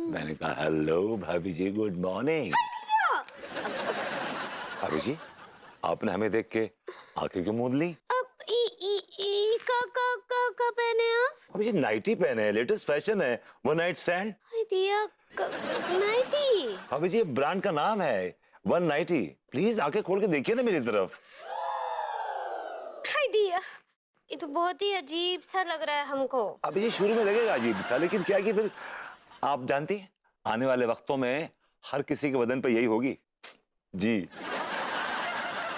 मैंने कहा हेलो भाभी जी, गुड मॉर्निंग। भाभी जी, आपने हमें देख के आंखें क्यों मूंद ली? अब ई का पहने आप? भाभी जी नाइटी पहने हैं, लेटेस्ट फैशन है, वन नाइट स्टैंड। हाय दिया, नाइटी। भाभी जी ये ब्रांड का नाम है वन नाइटी, प्लीज आंखें खोल के देखिए ना मेरी तरफ। हाय दिया, ये तो बहुत ही अजीब सा लग रहा है हमको। अभी ये शुरू में लगेगा अजीब सा, लेकिन क्या कि फिर आप जानती हैं आने वाले वक्तों में हर किसी के बदन पे यही होगी। जी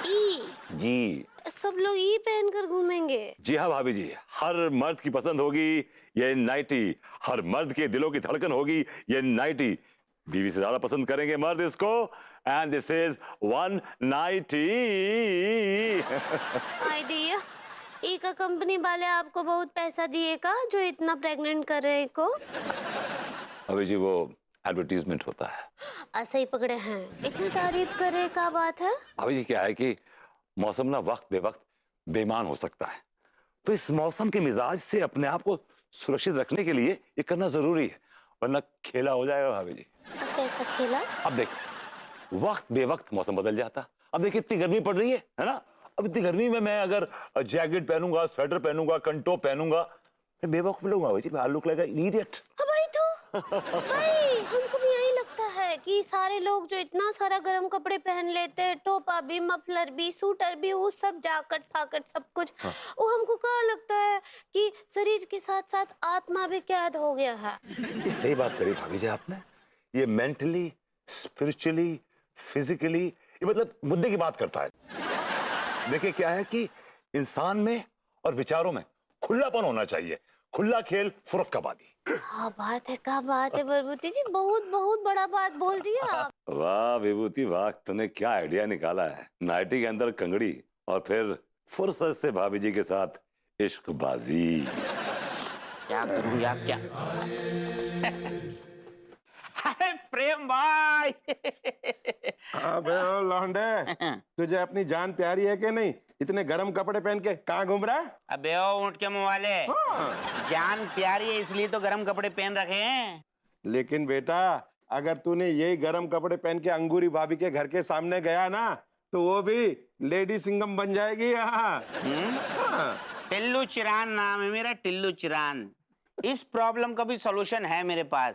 ई, जी सब लोग ई पहनकर घूमेंगे? जी हाँ भाभी जी, हर मर्द की पसंद होगी ये नाइटी, हर मर्द के दिलों की धड़कन होगी ये नाइटी। बीवी से ज्यादा पसंद करेंगे मर्द इसको, and this is one ninety. हाय दिया, ई का कंपनी वाले आपको बहुत पैसा दिए का जो इतना प्रेग्नेंट कर रहे हैं को? भाभी जी वो एडवर्टीजमेंट होता है। ऐसे ही पकड़े हैं, इतनी तारीफ करे का बात है? भाभी जी क्या है कि मौसम ना वक्त बेवक्त बेईमान हो सकता है, तो इस मौसम के मिजाज से अपने आप को सुरक्षित रखने के लिए ये करना जरूरी है, वरना खेला हो जाएगा भाभी जी। अब कैसा खेला? अब देख, वक्त बेवक्त मौसम बदल जाता। अब देखिए इतनी गर्मी पड़ रही है ना, अब इतनी गर्मी में मैं अगर जैकेट पहनूंगा, स्वेटर पहनूंगा, कंटो पहनूंगा, मैं बेवकूफ लगूंगा भाई जी, मैं लुक लाइक एन इडियट। भाई तो भाई हमको भी यही लगता है कि सारे लोग जो इतना सारा गर्म कपड़े पहन लेते हैं, टोपा भी, मफलर भी, सूटर भी, वो सब जाकट फाकट सब कुछ, वो हमको क्या लगता है कि शरीर के साथ साथ आत्मा भी कैद हो गया है। ये सही बात करी भाभी जी आपने, ये मेंटली, स्पिरिचुअली, फिजिकली, ये मतलब मुद्दे की बात करता है। देखिए क्या है कि इंसान में और विचारों में खुलापन होना चाहिए, खुला खेल फुरक्काबाजी। क्या बात है विभूति जी, बहुत बहुत बड़ा बात बोल दिया आप। वाह विभूति वाह, तूने क्या आइडिया निकाला है, नाइटी के अंदर कंगड़ी और फिर फुर्सत से भाभी जी के साथ इश्कबाजी। क्या करूं यार क्या? अरे प्रेम भाई। अबे ओ लौंडे, तुझे अपनी जान प्यारी है कि नहीं? इतने गरम कपड़े पहन के कहाँ घूम रहा है? अबे ओ ऊँट के मुंह वाले, जान प्यारी है इसलिए तो गरम कपड़े पहन रखे हैं। लेकिन बेटा, अगर तूने यही गरम कपड़े पहन के अंगूरी भाभी के घर के सामने गया ना, तो वो भी लेडी सिंघम बन जाएगी। हाँ। टिल्लू चिरान नाम है मेरा, टिल्लू चिरान। इस प्रॉब्लम का भी सॉल्यूशन है मेरे पास।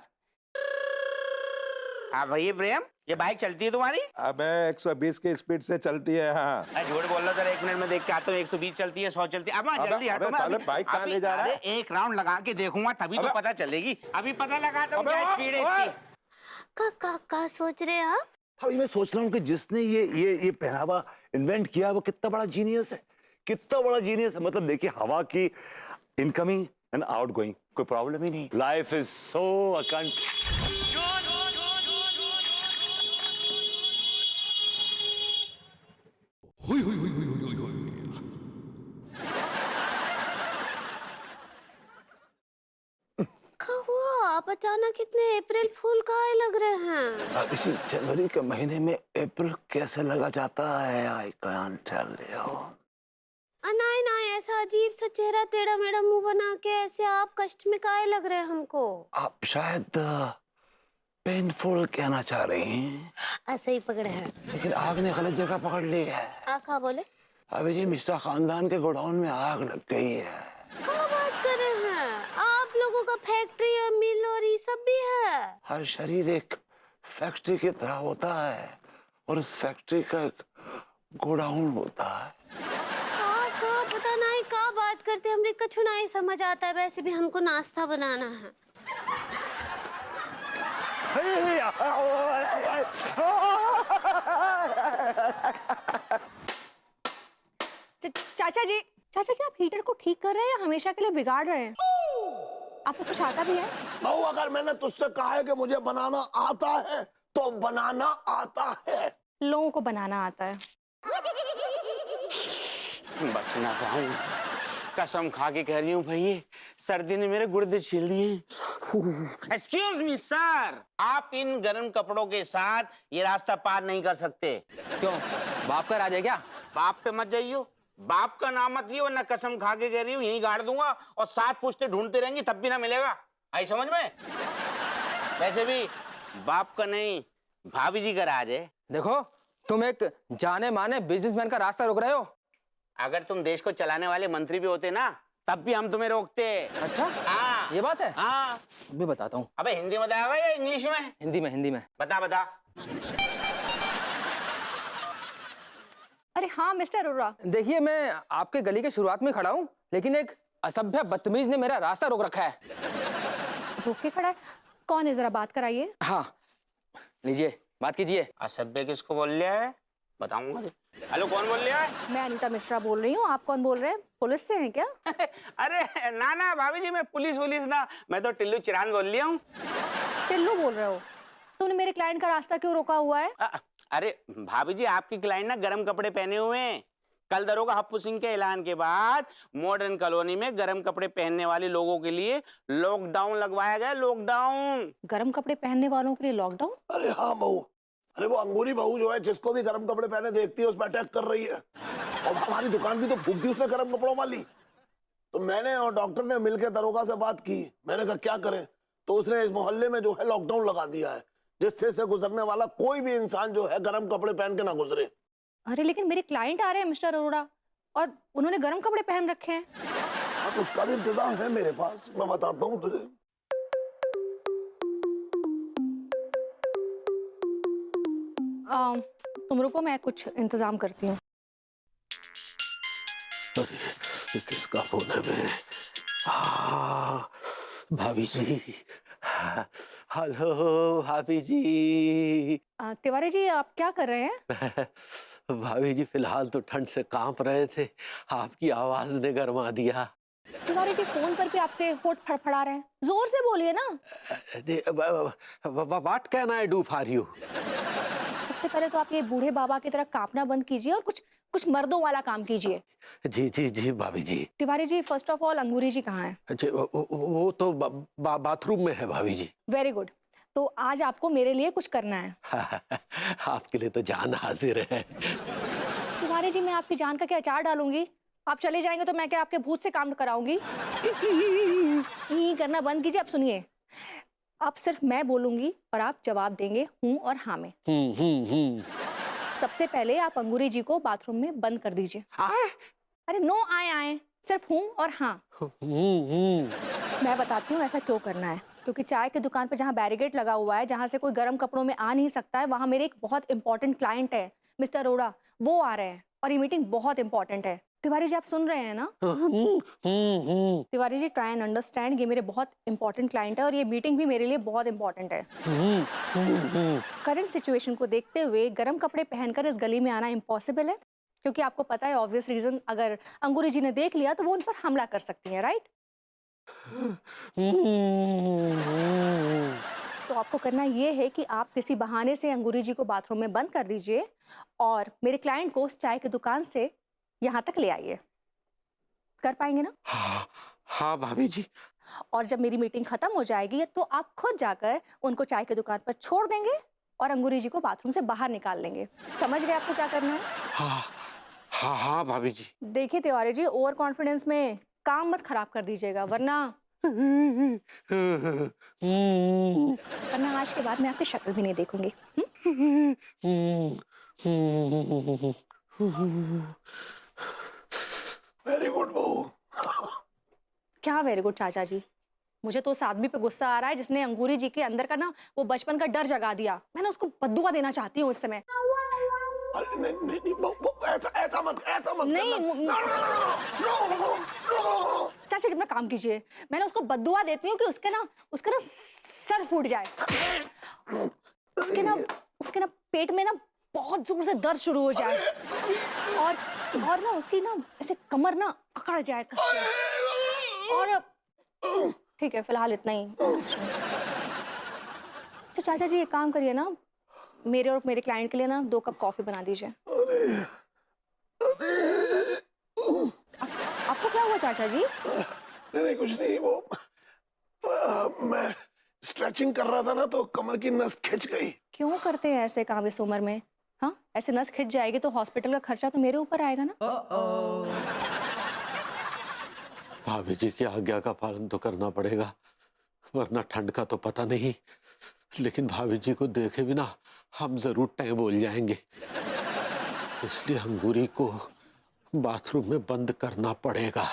हाँ भैया प्रेम, ये बाइक चलती है तुम्हारी? अबे 120 की स्पीड से चलती है। हाँ। मैं झूठ बोल रहा था, एक मिनट में देख के आता हूँ। 120 चलती है, 100 चलती है। अब जल्दी हटो, मैं साले बाइक कहाँ ले जा रहा है? एक राउंड लगा के देखूंगा तभी तो पता चलेगी। अभी पता लगाता हूँ क्या स्पीड है इसकी। का सोच रहे हैं आप? अभी मैं सोच रहा हूँ कि जिसने ये पहनावा इन्वेंट किया वो कितना बड़ा जीनियस है, कितना बड़ा जीनियस है। मतलब देखिए हवा की इनकमिंग एंड आउटगोइंग कोई प्रॉब्लम ही नहीं। लाइफ इज सो अकंट। आप अचानक इतने अप्रैल फूल का लग रहे हैं। इसी जनवरी के महीने में अप्रैल कैसे लगा जाता है, आई कांट टेल यू। नहीं, ऐसा अजीब सा चेहरा, टेढ़ा मेढ़ा मुंह बना के ऐसे आप कष्ट में काहे लग रहे हैं हमको? आप शायद पेनफुल कहना चाह रही हैं। ऐसे ही पकड़े हैं, लेकिन आग ने गलत जगह पकड़ ली है। आका बोले? अभी जी मिश्रा खानदान के गोडाउन में आग लग गई है। क्या बात कर रहे हैं? आप लोगों का फैक्ट्री और मिल और ये सब भी है? हर शरीर एक फैक्ट्री की तरह होता है और उस फैक्ट्री का एक गोडाउन होता है। का पता नहीं क्या बात करते, हमने कछु नहीं समझ आता है। वैसे भी हमको नाश्ता बनाना है। चाचा जी आप हीटर को ठीक कर रहे हैं या हमेशा के लिए बिगाड़ रहे हैं? आपको कुछ आता भी है? बहू, अगर मैंने तुझसे कहा है कि मुझे बनाना आता है तो बनाना आता है। लोगों को बनाना आता है। बच ना पाऊं, कसम खा के कह रही हूँ भाई, सर्दी ने मेरे गुर्दे छील दिए। एक्सक्यूज मी सर, आप इन गर्म कपड़ों के साथ ये रास्ता पार नहीं कर सकते। क्यों, बाप का राज है क्या? बाप पे मत जाइयो, बाप का नाम मत लियो, वरना कसम खा के कह रही हूँ यहीं गाड़ दूंगा और 7 पुश्ते ढूंढते रहेंगी तब भी ना मिलेगा। आई समझ में? वैसे भी बाप का नहीं, भाभी जी का राज है। देखो, तुम एक जाने माने बिजनेसमैन का रास्ता रोक रहे हो। अगर तुम देश को चलाने वाले मंत्री भी होते ना, तब भी हम तुम्हें रोकते। अच्छा, हाँ, ये बात है। हाँ। भी बताता हूँ। अबे हिंदी में बताया या इंग्लिश में? हिंदी में। बता बता। अरे हाँ मिस्टर अरोड़ा, देखिए, मैं आपके गली के शुरुआत में खड़ा हूँ, लेकिन एक असभ्य बदतमीज ने मेरा रास्ता रोक रखा है। रोक के खड़ा है? कौन है, जरा बात कराइए। हाँ, लीजिए, बात कीजिए। असभ्य किसको बोल लिया है? बताऊंगा। हेलो, कौन बोल रहा है? मैं अनीता मिश्रा बोल रही हूँ। आप कौन बोल रहे हैं? पुलिस से हैं क्या? अरे ना भाभी जी, मैं पुलिस ना, मैं तो टिल्लू चिरान बोल लिया हूँ। टिल्लू बोल रहे हो? तुमने मेरे क्लाइंट का रास्ता क्यों रोका हुआ है? अरे भाभी जी, आपकी क्लाइंट ना गरम कपड़े पहने हुए हैं। कल दरोगा हप्पू सिंह के ऐलान के बाद मॉडर्न कॉलोनी में गरम कपड़े पहनने वाले लोगों के लिए लॉकडाउन लगवाया गया। लॉकडाउन। गरम कपड़े पहनने वालों के लिए लॉकडाउन? अरे हाँ बहू, अरे वो अंगूरी बहू जो है, जिसको भी गर्म कपड़े पहने देखती है उस पर अटैक कर रही है। और हमारी दुकान भी तो फूक दी उसने गर्म कपड़ों वाली। तो मैंने और डॉक्टर ने मिलकर दरोगा से बात की। मैंने कहा क्या करें, तो उसने इस मोहल्ले में जो है लॉकडाउन लगा दिया है, जिससे से गुजरने वाला कोई भी इंसान जो है गर्म कपड़े पहन के ना गुजरे। अरे लेकिन मेरे क्लाइंट आ रहे हैं मिस्टर अरोड़ा, और उन्होंने गर्म कपड़े पहन रखे हैं। हाँ, तो उसका भी इंतजाम है मेरे पास, मैं बताता हूँ तुझे। तुम रुको, मैं कुछ इंतजाम करती हूँ। अरे किसका फोन है मेरे? भाभी जी। हेलो भाभी जी। तिवारी जी, आप क्या कर रहे हैं? भाभी जी, फिलहाल तो ठंड से कांप रहे थे, आपकी आवाज ने गरमा दिया। तिवारी जी, फोन पर भी आपके होठ फड़फड़ा रहे हैं, जोर से बोलिए ना। What can I do for you? सबसे पहले तो आप ये बूढ़े बाबा की तरह कांपना बंद कीजिए और कुछ मर्दों वाला काम कीजिए। जी जी जी भाभी जी। Tiwari ji, first of all अंगूरी जी कहाँ है? जी, वो तो बाथरूम में है भाभी जी। Very good. तो आज आपको मेरे लिए कुछ करना है। आपके लिए तो जान हाजिर है। तिवारी जी, मैं आपकी जान का क्या अचार डालूंगी? आप चले जाएंगे तो मैं क्या आपके भूत से काम कराऊंगी? करना बंद कीजिए। आप सुनिए, आप सिर्फ मैं बोलूंगी और आप जवाब देंगे हूँ और हाँ में। सबसे पहले आप अंगूरी जी को बाथरूम में बंद कर दीजिए। अरे नो आए, सिर्फ हूँ और हाँ। मैं बताती हूँ ऐसा क्यों करना है। क्योंकि चाय की दुकान पे जहाँ बैरिकेड लगा हुआ है, जहाँ से कोई गर्म कपड़ों में आ नहीं सकता है, वहाँ मेरे एक बहुत इंपॉर्टेंट क्लाइंट है मिस्टर अरोड़ा, वो आ रहे हैं और ये मीटिंग बहुत इंपॉर्टेंट है। तिवारी जी, आप सुन रहे हैं ना? Tiwari ji, try and understand, ये मेरे बहुत इंपॉर्टेंट क्लाइंट है और ये मीटिंग भी मेरे लिए बहुत इंपॉर्टेंट है। करंट सिचुएशन को देखते हुए गरम कपड़े पहनकर इस गली में आना इम्पॉसिबल है, क्योंकि आपको पता है ऑब्वियस रीजन, अगर अंगूरी जी ने देख लिया तो वो उन पर हमला कर सकती है, राइट? तो आपको करना ये है कि आप किसी बहाने से अंगूरी जी को बाथरूम में बंद कर दीजिए और मेरे क्लाइंट को उस चाय की दुकान से यहाँ तक ले आइए। कर पाएंगे ना? हाँ भाभी जी। और जब मेरी मीटिंग खत्म हो जाएगी तो आप खुद जाकर उनको चाय की दुकान पर छोड़ देंगे और अंगूरी जी को बाथरूम से बाहर निकाल लेंगे। समझ गए आपको क्या करना है? हाँ भाभी जी। देखिए तिवारी जी, ओवर कॉन्फिडेंस में काम मत खराब कर दीजिएगा, वरना आज के बाद मैं आपकी शक्ल भी नहीं देखूंगी। वेरी गुड बहू। क्या वेरी गुड चाचा जी? मुझे तो उस आदमी पे गुस्सा आ रहा है जिसने अंगूरी जी के अंदर का ना वो बचपन का डर जगा दिया। मैं ना उसको बद्दुआ देना चाहती हूँ इस समय। अरे नहीं बहू, ऐसा मत नहीं, करना। चाचा जी अपना काम कीजिए। मैंने उसको बद्दुआ देती हूँ कि उसका ना सर फूट जाए, उसके ना पेट में ना बहुत जोर से दर्द शुरू हो जाए और ना उसकी ना ऐसे कमर ना अकड़ जाए कसके। और ठीक है, फिलहाल इतना ही। तो चाचा जी एक काम करिए ना, मेरे और मेरे क्लाइंट के लिए ना 2 कप कॉफी बना दीजिए। आपको क्या हुआ चाचा जी? नहीं कुछ नहीं, वो मैं स्ट्रेचिंग कर रहा था ना तो कमर की नस खिंच गई। क्यों करते हैं ऐसे काम इस उम्र में? हाँ, ऐसे नस खिंच जाएगी तो हॉस्पिटल का खर्चा तो मेरे ऊपर आएगा ना। भाभी जी की आज्ञा का पालन तो करना पड़ेगा, वरना ठंड का तो पता नहीं। लेकिन भाभी जी को देखे बिना हम जरूर टाइम बोल जाएंगे, इसलिए अंगूरी को बाथरूम में बंद करना पड़ेगा।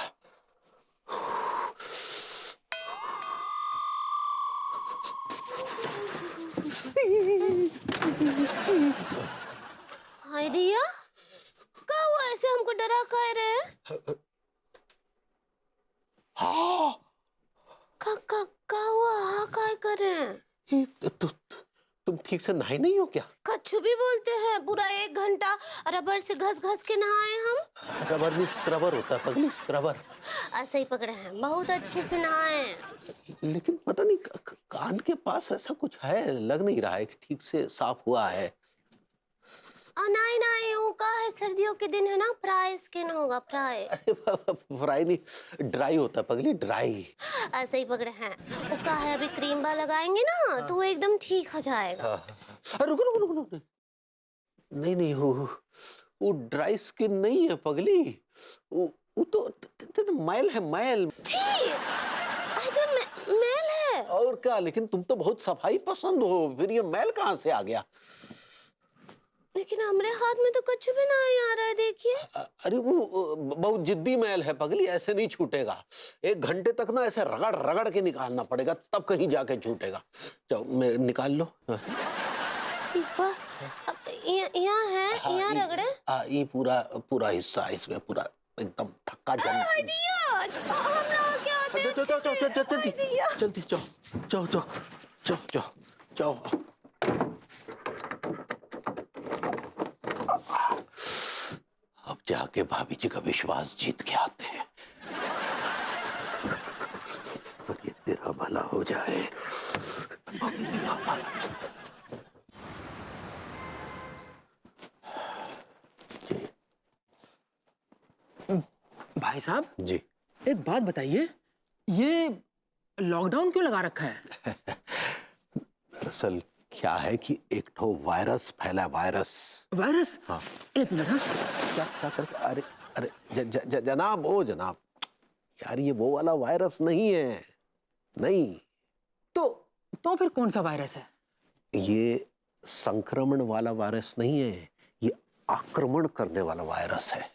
हाय दिया, क्या हुआ? ऐसे हमको डरा कह रहे हैं? हाँ, का हुआ? हाँ काय कर रहे हैं? तुम ठीक से नहाई नहीं हो क्या? कच्छू भी बोलते हैं। पूरा 1 घंटा रबर से घस घस के नहाए हम। रबर नहीं, स्क्रबर होता है पगली, स्क्रबर। ऐसे ही पकड़े हैं, बहुत अच्छे से नहाए हैं। लेकिन पता नहीं कान के पास ऐसा कुछ है, लग नहीं रहा है कि ठीक से साफ हुआ है। नहीं नहीं, वो का है, सर्दियों के दिन है ना, फ्राई स्किन होगा, फ्राई। फ्राई नहीं, ड्राई होता है पगली, ड्राई। ऐसे ही पकड़े हैं। वो का है, अभी क्रीम बा लगाएंगे ना तो वो एकदम ठीक हो जाएगा। रुको रुको रुको रुको, नहीं नहीं, वो ड्राई स्किन नहीं है पगली, वो तो मैल है, मैल। मैल है और क्या, लेकिन तुम तो बहुत सफाई पसंद हो, फिर ये मैल कहाँ से आ गया? लेकिन हमारे हाथ में तो कुछ भी नहीं आ रहा है, देखिए। अरे वो बहुत जिद्दी मैल है पगली, ऐसे नहीं छूटेगा। 1 घंटे तक ना ऐसे रगड़ रगड़ के निकालना पड़ेगा, तब कहीं जाके छूटेगा। चलो मैं निकाल लो। ठीक बा, अब यहाँ है, यहाँ रगड़े। ये पूरा हिस्सा है इसमें, पूरा एकदम थक्का जम। हम ना क्या आते हैं जल्दी जाओ। अब जाके भाभी जी का विश्वास जीत के आते हैं, और ये तेरा भला हो जाए। भाई साहब जी, एक बात बताइए, ये लॉकडाउन क्यों लगा रखा है? दरअसल क्या है कि एक ठो वायरस फैला, वायरस। वायरस? हाँ। 1 मिनट। हाँ, क्या करके? अरे जनाब, ओ जनाब, यार ये वो वाला वायरस नहीं है, नहीं। तो फिर कौन सा वायरस है? ये संक्रमण वाला वायरस नहीं है, ये आक्रमण करने वाला वायरस है।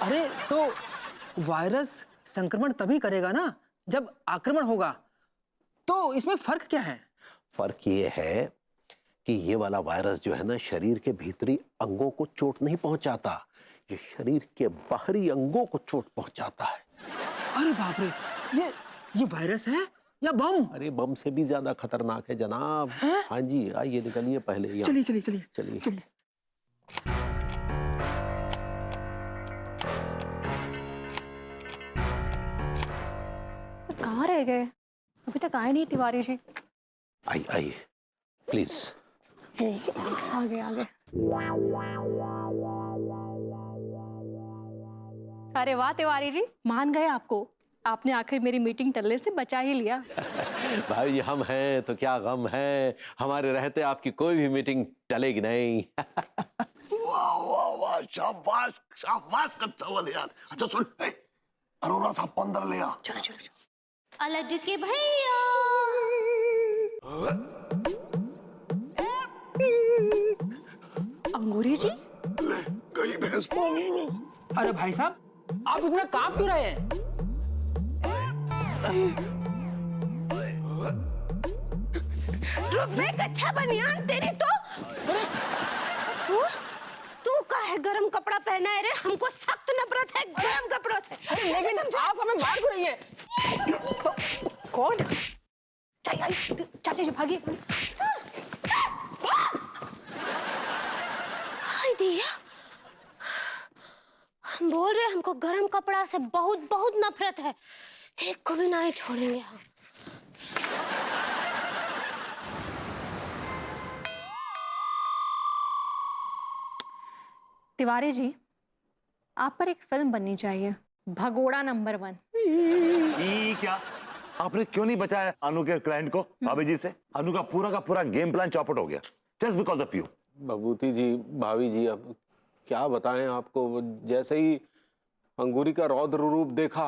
अरे तो वायरस संक्रमण तभी करेगा ना जब आक्रमण होगा, तो इसमें फर्क क्या है? फर्क ये है कि ये वाला वायरस जो है ना, शरीर के भीतरी अंगों को चोट नहीं पहुंचाता, ये शरीर के बाहरी अंगों को चोट पहुंचाता है। अरे बाप रे, ये वायरस है या बम? अरे बम से भी ज्यादा खतरनाक है जनाब। हाँ जी, आइए निकलिए पहले यहाँ। चलिए। कहाँ रह गए? अभी तक आए नहीं तिवारी जी। आइए प्लीज। आगे। अरे वाह तिवारी जी, मान गए आपको। आपने आखिर मेरी मीटिंग टलने से बचा ही लिया। भाई हम हैं तो क्या गम है, हमारे रहते आपकी कोई भी मीटिंग टलेगी नहीं। वाह वाह वाह, शाबाश कच्चा यार। अच्छा सुन, अरोरा साहब को अंदर ले आ। चलो। अलग के भैया। अंगूरी जी, ले गई भैंस पानी में। अरे भाई साहब, आप इतना कांप क्यों रहे हैं? रुक बे कच्चा बनियान, तेरी तो। तू का है गरम कपड़ा पहना है रे? हमको सख्त नफरत है गरम कपड़ों से। लेकिन आप हमें मार क्यों रही है? कौन? चाचा जी भागिए। हाय दिया, हम बोल रहे हैं हमको गरम कपड़ा से बहुत बहुत नफरत है, एक को भी नहीं छोड़ेंगे हम। तिवारी जी, आप पर एक फिल्म बननी चाहिए, भगोड़ा नंबर 1। क्या आपने क्यों नहीं बचाया अनु के क्लाइंट को भाभी जी से? अनु का पूरा गेम प्लान चौपट हो गया जस्ट बिकॉज ऑफ यू। भभूति जी, भाभी जी, अब क्या बताएं आपको। वो जैसे ही अंगूरी का रौद्र रूप देखा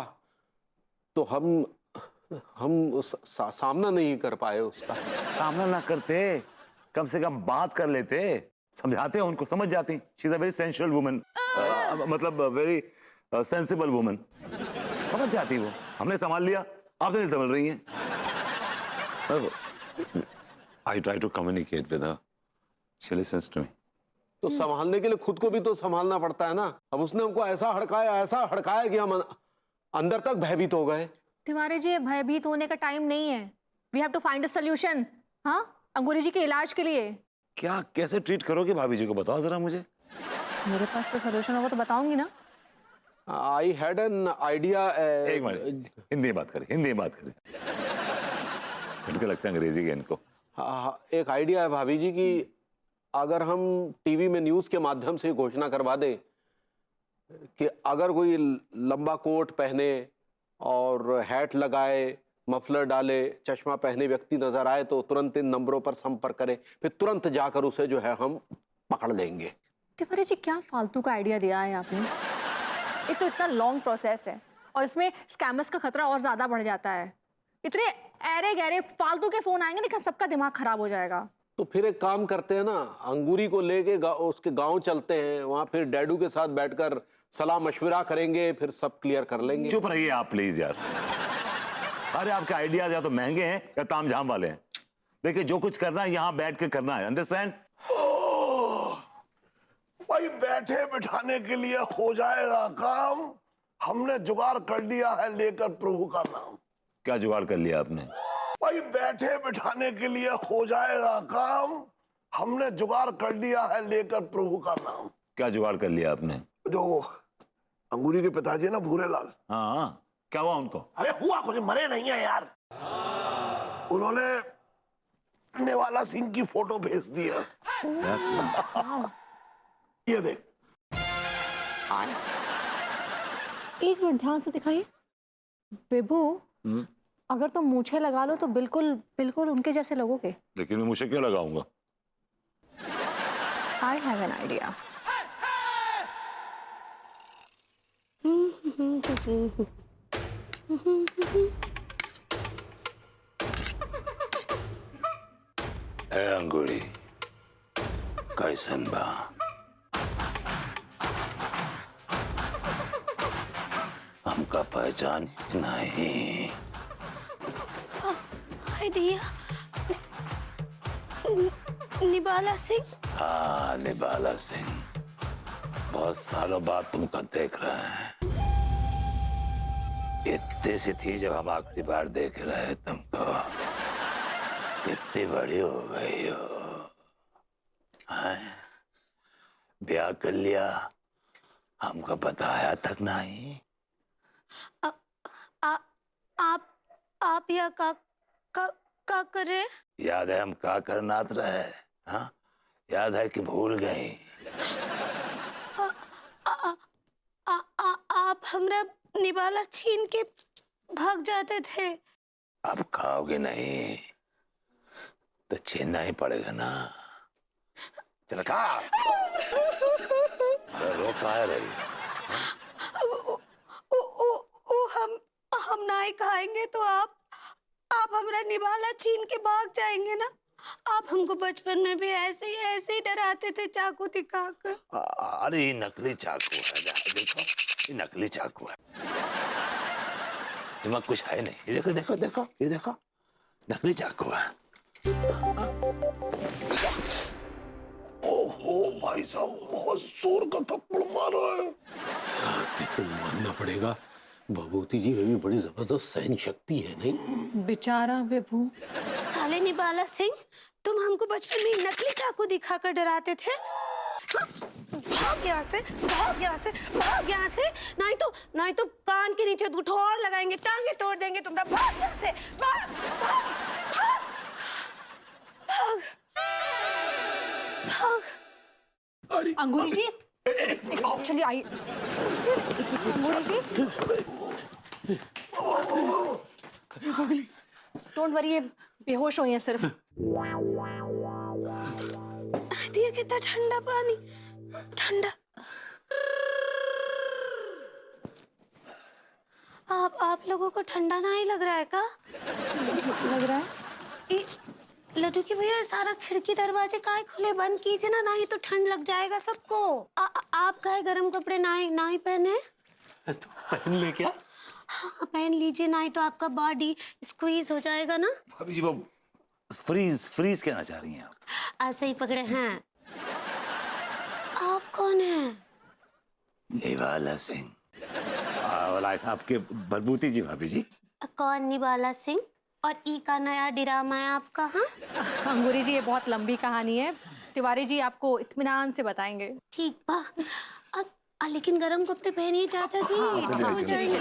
तो हम सामना नहीं कर पाए उसका। सामना ना करते, कम से कम बात कर लेते, समझाते उनको, समझ जाती। She is a very sensual woman, मतलब वेरी सेंसिबल वुमन, समझ जाती वो। हमने संभाल लिया, आप तो नहीं संभल रही हैं। I try to communicate with her, she listens to me. तो संभालने के लिए खुद को भी तो संभालना पड़ता है ना। अब उसने हमको ऐसा हड़काया कि हम अंदर तक भयभीत हो गए। तिवारी जी, भयभीत होने का टाइम नहीं है। We have to find a solution. हाँ, अंगूरी जी के इलाज के लिए। क्या, कैसे ट्रीट करोगे भाभी जी को, बताओ जरा मुझे। मेरे पास कोई सॉल्यूशन होगा तो बताऊंगी ना। I had an idea. एक मिनट, हिंदी में बात करें, हिंदी में बात करें। इनको लगता है अंग्रेजी के इनको। हाँ, एक आइडिया है भाभी जी कि अगर हम टीवी में न्यूज़ के माध्यम से घोषणा करवा दें कि अगर कोई लंबा कोट पहने और हैट लगाए, मफलर डाले, चश्मा पहने व्यक्ति नजर आए तो तुरंत इन नंबरों पर संपर्क करें, फिर तुरंत जाकर उसे जो है हम पकड़ लेंगे। तिवारी जी, क्या फालतू का आइडिया दिया है आपने। एक तो इतना लॉन्ग प्रोसेस है और इसमें स्कैमर्स का खतरा और ज्यादा बढ़ जाता है। इतने ऐरे गहरे फालतू के फोन आएंगे ना, सबका दिमाग खराब हो जाएगा। तो फिर एक काम करते हैं ना, अंगूरी को लेके उसके गांव चलते हैं, वहां फिर डैडू के साथ बैठकर सलाह मशविरा करेंगे, फिर सब क्लियर कर लेंगे। चुप रहिए आप प्लीज यार। सारे आपके आइडियाज या तो महंगे हैं या तामझाम वाले हैं। देखिए, जो कुछ करना है यहाँ बैठ के करना है, अंडरस्टैंड। भाई बैठे बिठाने के लिए हो जाएगा काम। हमने जुगाड़ कर दिया है, लेकर प्रभु का नाम। क्या जुगाड़ कर लिया आपने? भाई बैठे बिठाने के लिए हो जाएगा काम। हमने जुगाड़ कर दिया है, लेकर प्रभु का नाम। क्या जुगाड़ कर लिया आपने? जो अंगूरी के पिताजी है ना, भूरेलाल। हाँ हाँ, क्या हुआ उनको? अरे हुआ कुछ, मरे नहीं है यार। उन्होंने नेवाला सिंह की फोटो भेज दी है। ये देख। एक मिनट ध्यान से दिखाइए। विभू, अगर तुम मूछें लगा लो तो बिल्कुल बिल्कुल उनके जैसे लगोगे। लेकिन मैं मुझे क्यों लगाऊंगा? I have an idea. ए अंगूरी, कैसन बा? हमका पहचान नहीं। हाय दिया, निबाला सिंह। हाँ, निबाला सिंह। बहुत सालों बाद तुमको देख रहे हैं। इतनी सी थी जब हम आखिरी बार देख रहे तुमको। कितनी बड़ी हो गई हो। हाँ? ब्याह कर लिया, हमको बताया तक नहीं। आप या का कर रहे? याद है हम का करनात रहे? हाँ, याद है कि भूल गई? आप हमरा निबाला छीन के भाग जाते थे। अब खाओगे नहीं तो छीनना ही पड़ेगा ना। चल खा। अरे रो काहे रही? हम नहीं खाएंगे तो आप हमरा निबाला छीन के भाग जाएंगे ना। आप हमको बचपन में भी ऐसे ही डराते थे, चाकू दिखाकर। अरे ये नकली चाकू है, देखो ये नकली चाकू है। दिमाग कुछ है नहीं। ये देखो देखो देखो, ये देखो नकली चाकू है। ओहो भाई साहब, बहुत जोर का थप्पड़ मारा है। लेकिन मानना पड़ेगा, भभूति जी में भी बड़ी जबरदस्त सहन शक्ति है। नहीं बेचारा विभू। साले निबाला सिंह, तुम हमको बचपन में नकली चाकू दिखाकर डराते थे। भाग यहाँ से, भाग यहाँ से, भाग यहाँ से। नहीं तो कान के नीचे गुठोर लगाएंगे, टांगे तोड़ देंगे तुम्हारा। भाग यहाँ से, भाग भाग भाग भाग भाग। अंगूरी जी, चलिए आइए। अंगूरी जी, डोंट वरी, ये बेहोश हुई हैं सिर्फ। दिया ये कितना ठंडा पानी, ठंडा। आप लोगों को ठंडा नहीं लग रहा है का? लग रहा है। लड्डू की भैया सारा खिड़की दरवाजे काहे खुले, बंद कीजिए ना, नहीं तो ठंड लग जाएगा सबको। आप काहे गरम कपड़े नहीं पहने? तो पहन ले क्या? हाँ पहन लीजिए, नहीं तो आपका बॉडी स्क्वीज हो जाएगा ना। भाभी जी वो फ्रीज कहना चाह रही हैं आप? ऐसे ही पकड़े हैं। आप कौन है? निवाला सिंह। आपके बलबूती जी भाभी जी। कौन निवाला सिंह? और ई का नया ड्रामा है आपका? हाँ अंगूरी जी, ये बहुत लंबी कहानी है, तिवारी जी आपको इत्मीनान से बताएंगे। ठीक बा। लेकिन गरम कपड़े पहनिए चाचा जी, हो जाएंगे।